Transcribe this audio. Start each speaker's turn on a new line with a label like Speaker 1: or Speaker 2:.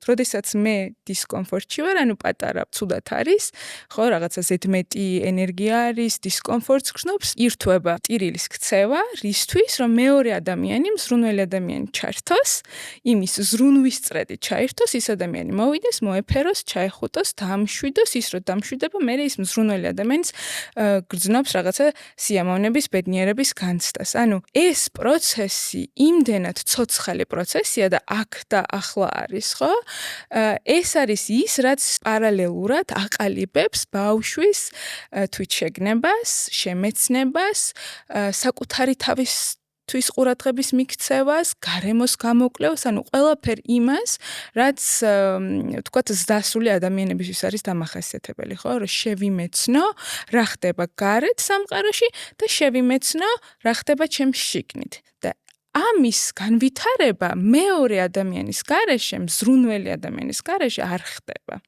Speaker 1: როდესაც მე დისკომფორტში ვარ, ანუ პატარა ცუდად არის, ხო, რაღაცა ზედმეტი ენერგია არის, დისკომფორტს გრძნობს, ირთვება ტირილის ქცევა, რისთვის, რომ მეორე ადამიანი, მზრუნველი ადამიანი ჩართოს, იმის ზრუნვის წრედი ჩაირთოს, ის ადამიანი მოვიდეს, მოეფეროს, ჩაეხუტოს, დამშვიდოს, ის რომ დამშვიდება, მერე ის მზრუნველი ადამიანს გრძნობს რაღაცა სიამოვნების, ბედნიერების განცდას. ანუ ეს პროცესი იმდენად ცოცხალი პროცესია და აქ და ახლა არის, ხო? ეს არის ის, რაც პარალელურად აყალიბებს ბავშვის თვითშეგნებას, შემეცნებას, საკუთარი თავისთვის ყურადღების მიქცევას, გარემოს გამოკვლევას, ანუ ყველაფერ იმას, რაც თქვათ ზრდასრული ადამიანებისთვის არის დამახასიათებელი, ხო? რომ შევიმეცნო, რა ხდება გარეთ სამყაროში და შევიმეცნო, რა ხდება ჩემს შიგნით. და ამის განვითარება მეორე ადამიანის გარეშე, მზრუნველი ადამიანის გარეშე არ ხდება.